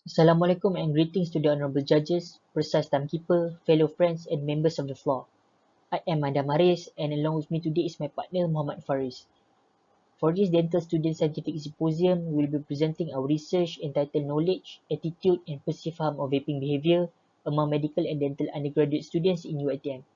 Assalamualaikum and greetings to the honourable judges, precise timekeeper, fellow friends and members of the floor. I am Madam Harith and along with me today is my partner Muhammad Faris. For this Dental Student Scientific Symposium, we will be presenting our research entitled Knowledge, Attitude and Perceived Harm of Vaping Behaviour among medical and dental undergraduate students in UiTM.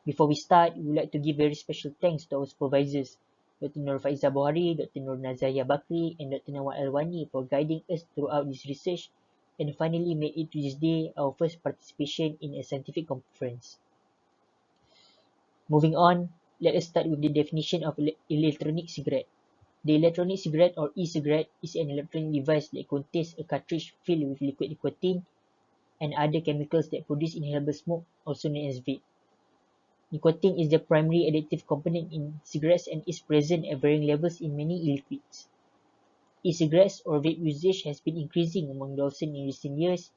Before we start, we would like to give very special thanks to our supervisors, Dr. Nor Faezah Bohari, Dr. Nazahiah Bakri and Dr. Nawwal Alwani for guiding us throughout this research and finally made it to this day our first participation in a scientific conference. Moving on, let us start with the definition of electronic cigarette. The electronic cigarette or e-cigarette is an electronic device that contains a cartridge filled with liquid nicotine and other chemicals that produce inhalable smoke, also known as vape. Nicotine is the primary addictive component in cigarettes and is present at varying levels in many e-liquids. E-cigarettes or vape usage has been increasing among adolescents in recent years.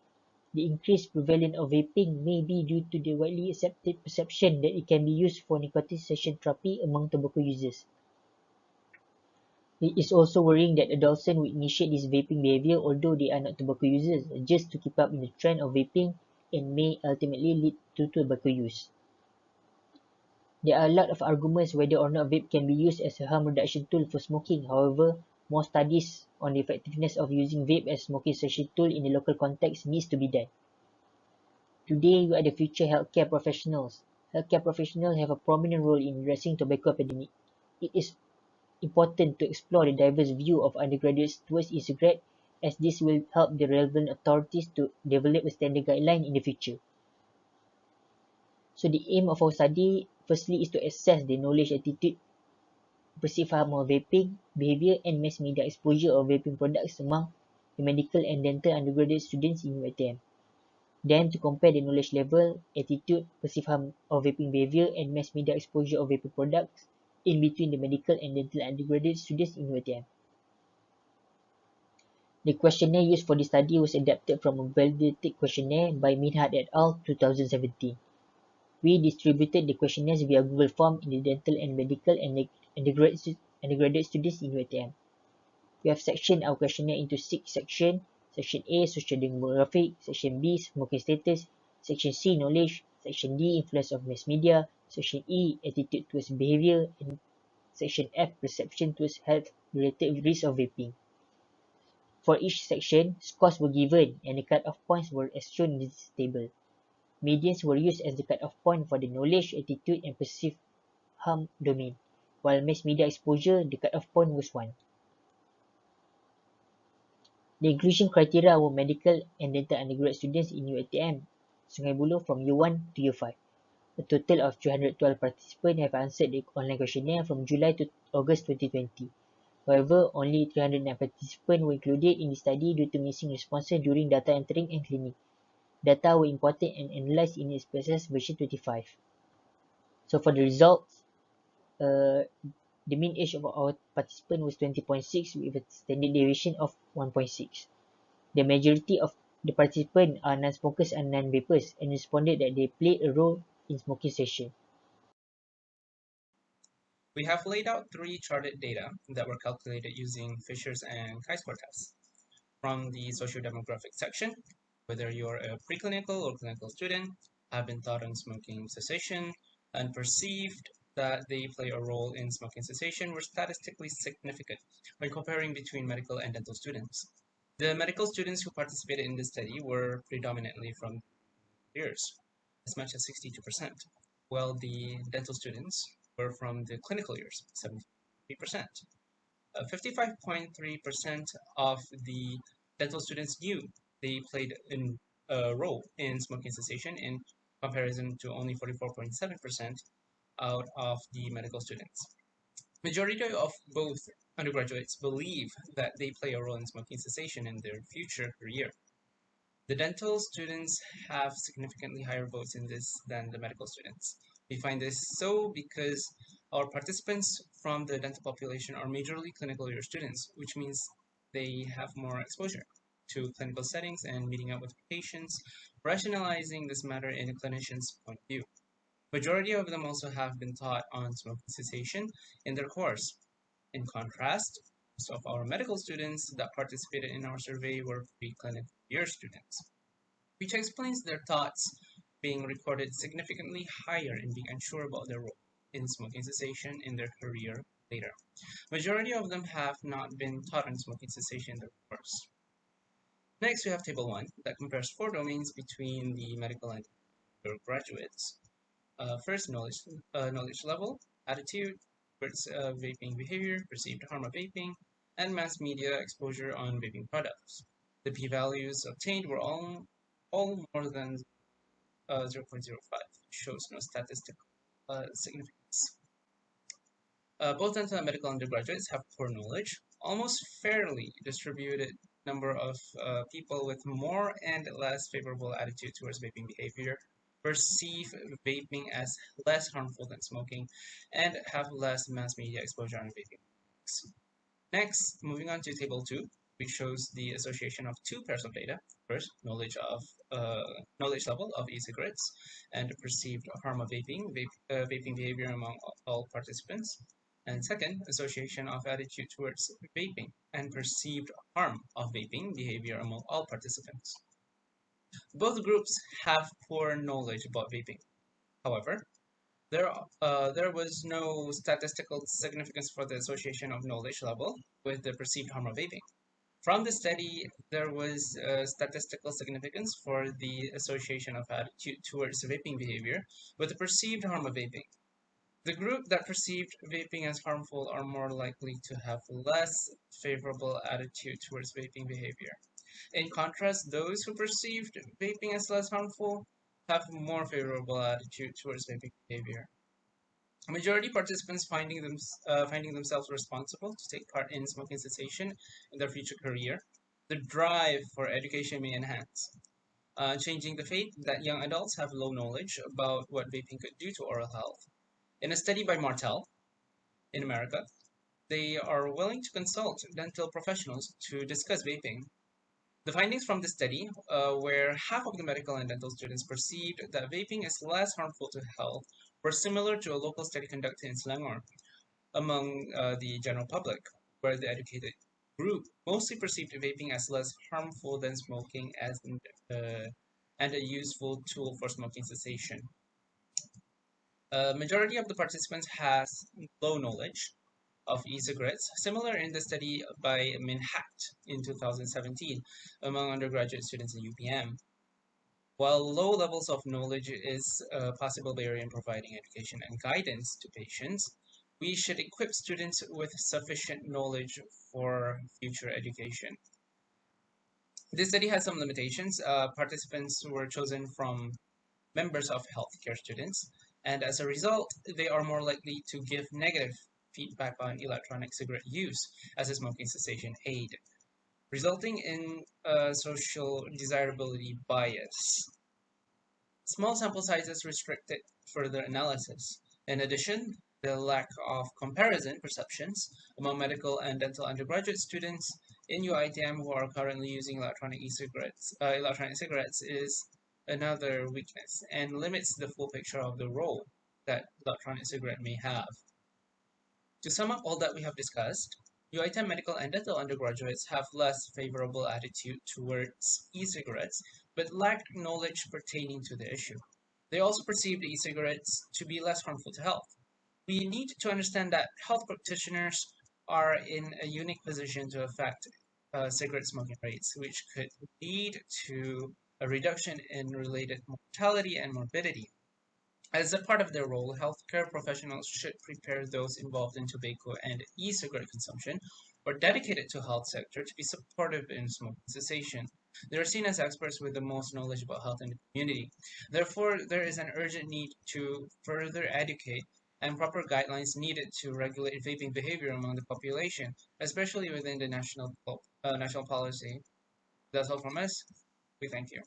The increased prevalence of vaping may be due to the widely accepted perception that it can be used for nicotine cessation therapy among tobacco users. It is also worrying that adolescents will initiate this vaping behavior although they are not tobacco users, just to keep up with the trend of vaping and may ultimately lead to tobacco use. There are a lot of arguments whether or not vape can be used as a harm reduction tool for smoking. However, more studies on the effectiveness of using vape as a smoking cessation tool in the local context needs to be done. Today, we are the future healthcare professionals. Healthcare professionals have a prominent role in addressing tobacco epidemic. It is important to explore the diverse view of undergraduates towards e-cigarette as this will help the relevant authorities to develop a standard guideline in the future. So the aim of our study firstly is to assess the knowledge, attitude, perceived harm of vaping behavior and mass media exposure of vaping products among the medical and dental undergraduate students in UiTM. Then to compare the knowledge level, attitude, perceived harm of vaping behavior and mass media exposure of vaping products in between the medical and dental undergraduate students in UiTM. The questionnaire used for this study was adapted from a validated questionnaire by Mahamad et al. 2017. We distributed the questionnaires via Google Form in the dental and medical and undergraduate students in UiTM. We have sectioned our questionnaire into 6 sections. Section A, social demographic. Section B, smoking status. Section C, knowledge. Section D, influence of mass media. Section E, attitude towards behavior. And Section F, perception towards health-related risk of vaping. For each section, scores were given and the cut-off points were as shown in this table. Medians were used as the cut-off point for the knowledge, attitude, and perceived harm domain, while mass media exposure, the cut-off point was 1. The inclusion criteria were medical and dental undergraduate students in UiTM, Sungai Buloh from Year 1 to Year 5. A total of 312 participants have answered the online questionnaire from July to August 2020. However, only 309 participants were included in the study due to missing responses during data entering and cleaning. Data were imported and analyzed in SPSS version 25. So for the results, the mean age of our participant was 20.6 with a standard deviation of 1.6. The majority of the participants are non-smokers and non-vapers and responded that they played a role in smoking cessation. We have laid out 3 charted data that were calculated using Fisher's and chi-square tests. From the socio-demographic section, whether you're a preclinical or clinical student, have been taught on smoking cessation, and perceived that they play a role in smoking cessation were statistically significant when comparing between medical and dental students. The medical students who participated in this study were predominantly from years, as much as 62%, while the dental students were from the clinical years, 73%. 55.3% of the dental students knew they played a role in smoking cessation in comparison to only 44.7% out of the medical students. Majority of both undergraduates believe that they play a role in smoking cessation in their future career. The dental students have significantly higher votes in this than the medical students. We find this so because our participants from the dental population are majorly clinical year students, which means they have more exposure to clinical settings and meeting up with patients, rationalizing this matter in a clinician's point of view. Majority of them also have been taught on smoking cessation in their course. In contrast, Most of our medical students that participated in our survey were pre-clinical year students, which explains their thoughts being recorded significantly higher and being unsure about their role in smoking cessation in their career later. Majority of them have not been taught on smoking cessation in their course. Next, we have Table 1 that compares 4 domains between the medical and graduates. First, knowledge level, attitude towards vaping behavior, perceived harm of vaping, and mass media exposure on vaping products. The p-values obtained were all more than 0.05, shows no statistical significance. Both dental and medical undergraduates have poor knowledge. Almost fairly distributed number of people with more and less favorable attitude towards vaping behavior perceive vaping as less harmful than smoking and have less mass media exposure on vaping. Next, moving on to Table 2, which shows the association of 2 pairs of data. First, knowledge level of e-cigarettes and perceived harm of vaping behavior among all participants. And second, association of attitude towards vaping and perceived harm of vaping behavior among all participants. Both groups have poor knowledge about vaping. However, there was no statistical significance for the association of knowledge level with the perceived harm of vaping. From the study, there was statistical significance for the association of attitude towards vaping behavior with the perceived harm of vaping. The group that perceived vaping as harmful are more likely to have less favorable attitude towards vaping behavior. In contrast, those who perceived vaping as less harmful have more favorable attitude towards vaping behavior. Majority participants finding themselves responsible to take part in smoking cessation in their future career. The drive for education may enhance, changing the fate that young adults have low knowledge about what vaping could do to oral health. In a study by Martel in America, they are willing to consult dental professionals to discuss vaping. The findings from the study, where half of the medical and dental students perceived that vaping is less harmful to health, were similar to a local study conducted in Selangor among the general public, where the educated group mostly perceived vaping as less harmful than smoking and a useful tool for smoking cessation. Majority of the participants has low knowledge of e-cigarettes, similar in the study by Minhat in 2017 among undergraduate students in UPM. While low levels of knowledge is a possible barrier in providing education and guidance to patients, we should equip students with sufficient knowledge for future education. This study has some limitations. Participants were chosen from members of healthcare students, and as a result, they are more likely to give negative feedback on electronic cigarette use as a smoking cessation aid, resulting in social desirability bias. Small sample sizes restricted further analysis. In addition, the lack of comparison perceptions among medical and dental undergraduate students in UiTM who are currently using electronic cigarettes is another weakness and limits the full picture of the role that electronic cigarette may have. To sum up all that we have discussed, UiTM medical and dental undergraduates have less favorable attitude towards e-cigarettes, but lack knowledge pertaining to the issue. They also perceive e-cigarettes to be less harmful to health. We need to understand that health practitioners are in a unique position to affect cigarette smoking rates, which could lead to a reduction in related mortality and morbidity. As a part of their role, healthcare professionals should prepare those involved in tobacco and e-cigarette consumption or dedicated to health sector to be supportive in smoking cessation. They are seen as experts with the most knowledge about health in the community. Therefore, there is an urgent need to further educate and proper guidelines needed to regulate vaping behavior among the population, especially within the national policy. That's all from us. We thank you.